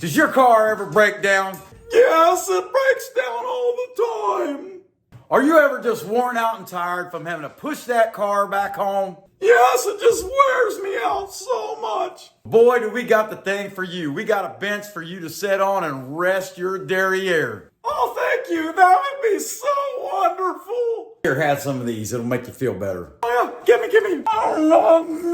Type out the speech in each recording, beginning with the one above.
Does your car ever break down? Yes, it breaks down all the time. Are you ever just worn out and tired from having to push that car back home? Yes, it just wears me out so much. Boy, do we got the thing for you. We got a bench for you to sit on and rest your derriere. Oh, thank you. That would be so wonderful. Here, have some of these. It'll make you feel better. Oh, yeah. Give me. Oh, no.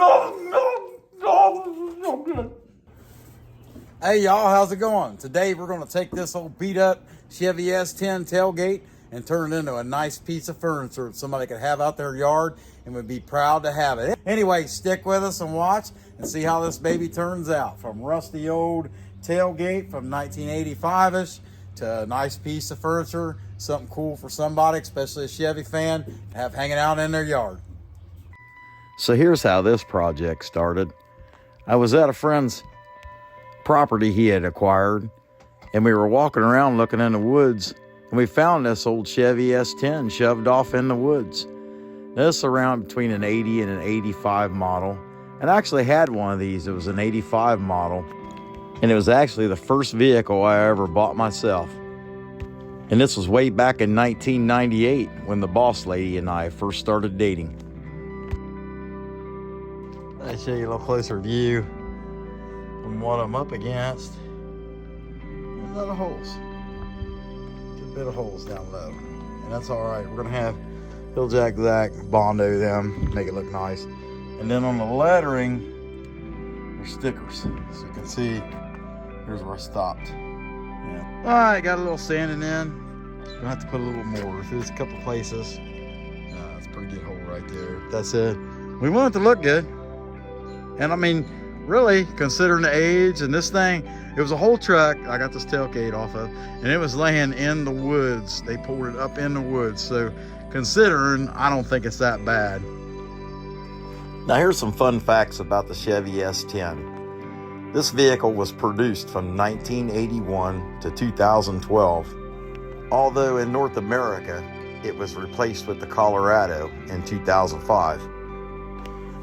Hey, y'all, how's it going? Today, we're going to take this old beat-up Chevy S10 tailgate and turn it into a nice piece of furniture that somebody could have out their yard and would be proud to have it. Anyway, stick with us and watch and see how this baby turns out. From rusty old tailgate from 1985-ish to a nice piece of furniture, something cool for somebody, especially a Chevy fan, to have hanging out in their yard. So here's how this project started. I was at a friend's property he had acquired, and we were walking around looking in the woods, and we found this old Chevy S10 shoved off in the woods. This is around between an 80 and an 85 model, and I actually had one of these. It was an 85 model, and it was actually the first vehicle I ever bought myself. And this was way back in 1998 when the boss lady and I first started dating. I'll show you a little closer view from what I'm up against. There's a lot of holes. Good bit of holes down low. And that's all right. We're gonna have Hill Jack Zach Bondo them, make it look nice. And then on the lettering, there's stickers. So you can see, here's where I stopped. Yeah. All right, got a little sanding in. Gonna have to put a little more. There's a couple places. That's a pretty good hole right there. That's it. We want it to look good. And I mean, really, considering the age and this thing, it was a whole truck I got this tailgate off of, and it was laying in the woods. They pulled it up in the woods. So considering, I don't think it's that bad. Now here's some fun facts about the Chevy S10. This vehicle was produced from 1981 to 2012. Although in North America, it was replaced with the Colorado in 2005.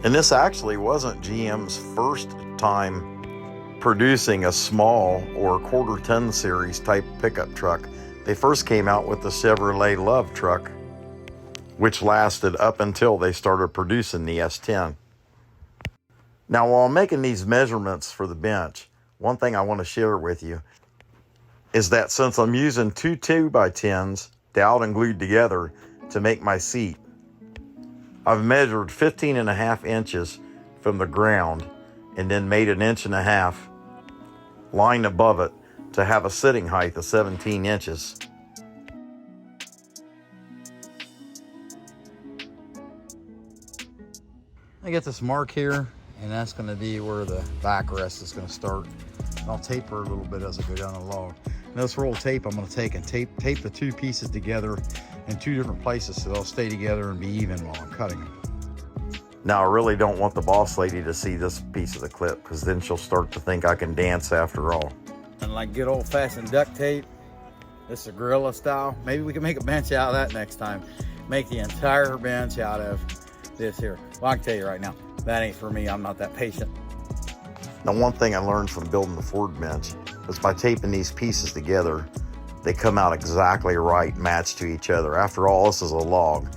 And this actually wasn't GM's first time producing a small or quarter-ton series type pickup truck. They first came out with the Chevrolet Love truck, which lasted up until they started producing the S10. Now, while I'm making these measurements for the bench, one thing I want to share with you is that since I'm using two 2x10s doweled and glued together to make my seat, I've measured 15.5 inches from the ground and then made 1.5 inches line above it to have a sitting height of 17 inches. I got this mark here, and that's going to be where the backrest is going to start. And I'll taper a little bit as I go down the log. Now this roll of tape I'm going to take and tape the two pieces together in two different places so they'll stay together and be even while I'm cutting them. Now I really don't want the boss lady to see this piece of the clip, because then she'll start to think I can dance after all. And like good old-fashioned duct tape, this is Gorilla style. Maybe we can make a bench out of that next time. Make the entire bench out of this here. Well, I can tell you right now, that ain't for me. I'm not that patient. Now, one thing I learned from building the Ford bench was by taping these pieces together, they come out exactly right, matched to each other. After all, this is a log,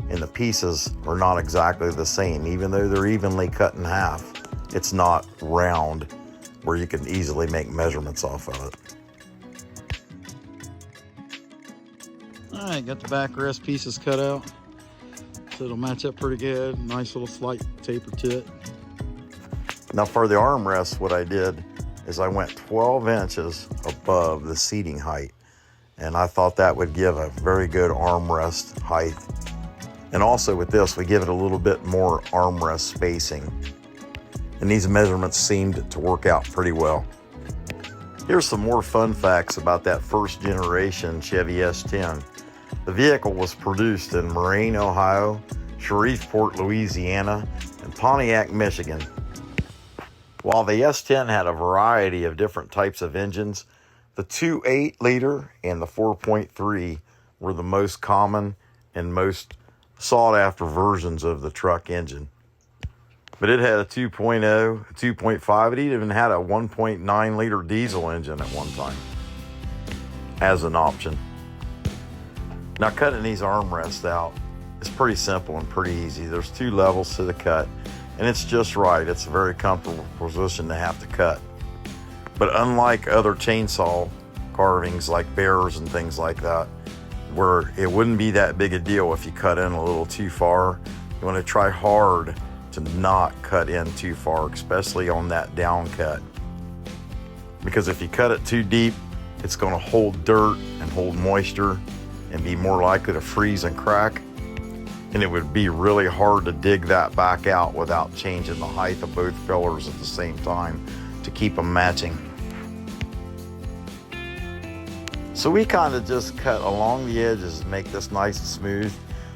and the pieces are not exactly the same. Even though they're evenly cut in half, it's not round where you can easily make measurements off of it. All right, got the backrest pieces cut out, so it'll match up pretty good. Nice little slight taper to it. Now for the armrest, what I did is I went 12 inches above the seating height, and I thought that would give a very good armrest height. And also with this, we give it a little bit more armrest spacing. And these measurements seemed to work out pretty well. Here's some more fun facts about that first generation Chevy S10. The vehicle was produced in Moraine, Ohio, Shreveport, Louisiana, and Pontiac, Michigan. While the S10 had a variety of different types of engines, the 2.8 liter and the 4.3 were the most common and most sought after versions of the truck engine. But it had a 2.0, a 2.5. It even had a 1.9 liter diesel engine at one time as an option. Now, cutting these armrests out is pretty simple and pretty easy. There's 2 levels to the cut, and it's just right. It's a very comfortable position to have to cut. But unlike other chainsaw carvings like bears and things like that, where it wouldn't be that big a deal if you cut in a little too far, you want to try hard to not cut in too far, especially on that down cut. Because if you cut it too deep, it's going to hold dirt and hold moisture and be more likely to freeze and crack. And it would be really hard to dig that back out without changing the height of both pillars at the same time to keep them matching. So we kind of just cut along the edges to make this nice and smooth.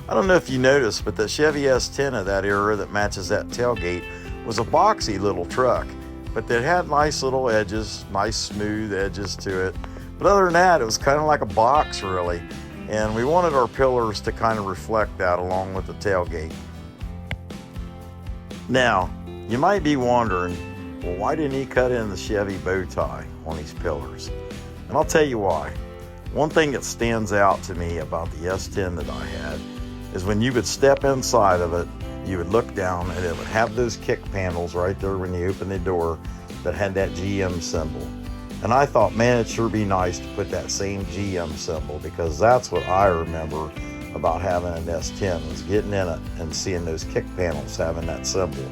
I don't know if you noticed, but the Chevy S10 of that era that matches that tailgate was a boxy little truck, but it had nice little edges, nice smooth edges to it. But other than that, it was kind of like a box really. And we wanted our pillars to kind of reflect that along with the tailgate. Now, you might be wondering, well, why didn't he cut in the Chevy bow tie on these pillars? And I'll tell you why. One thing that stands out to me about the S10 that I had is when you would step inside of it, you would look down and it would have those kick panels right there when you open the door that had that GM symbol. And I thought, man, it'd sure be nice to put that same GM symbol, because that's what I remember about having an S10, was getting in it and seeing those kick panels having that symbol.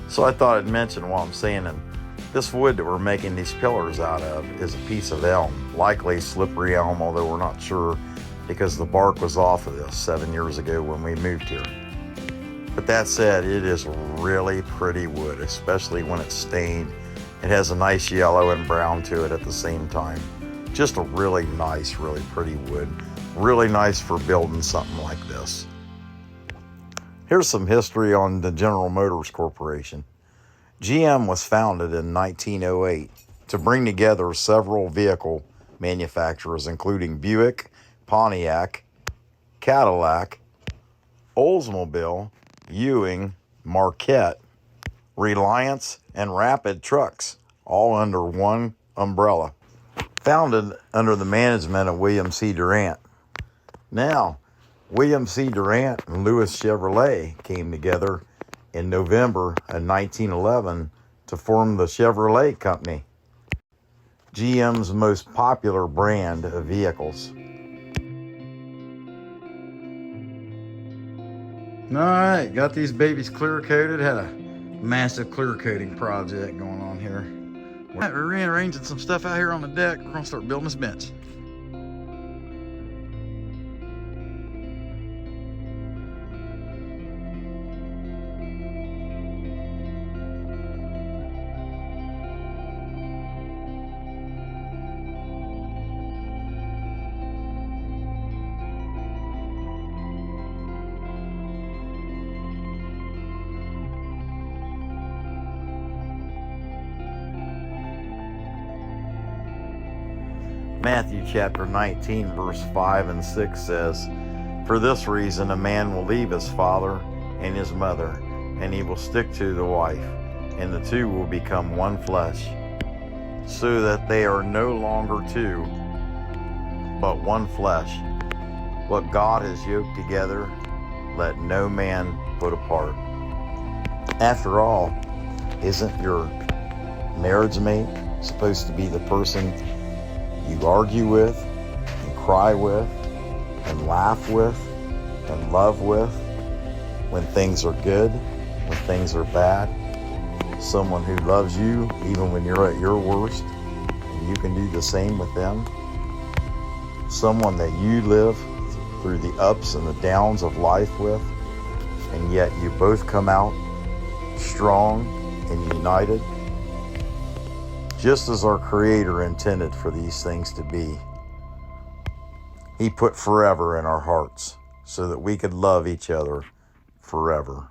So I thought I'd mention while I'm saying it, this wood that we're making these pillars out of is a piece of elm, likely slippery elm, although we're not sure because the bark was off of this 7 years ago when we moved here. But that said, it is really pretty wood, especially when it's stained. It has a nice yellow and brown to it at the same time. Just a really nice, really pretty wood. Really nice for building something like this. Here's some history on the General Motors Corporation. GM was founded in 1908 to bring together several vehicle manufacturers, including Buick, Pontiac, Cadillac, Oldsmobile, Ewing, Marquette, Reliance, and Rapid trucks, all under one umbrella. Founded under the management of William C. Durant. Now, William C. Durant and Lewis Chevrolet came together in November of 1911 to form the Chevrolet Company, GM's most popular brand of vehicles. All right, got these babies clear coated. Had a massive clear coating project going on here. We're rearranging some stuff out here on the deck. We're gonna start building this bench. Matthew chapter 19, verse 5 and 6 says, "For this reason a man will leave his father and his mother, and he will stick to the wife, and the two will become one flesh. So that they are no longer two, but one flesh. What God has yoked together, let no man put apart." After all, isn't your marriage mate supposed to be the person you argue with, and cry with, and laugh with, and love with when things are good, when things are bad? Someone who loves you even when you're at your worst, and you can do the same with them? Someone that you live through the ups and the downs of life with, and yet you both come out strong and united, just as our Creator intended for these things to be. He put forever in our hearts so that we could love each other forever.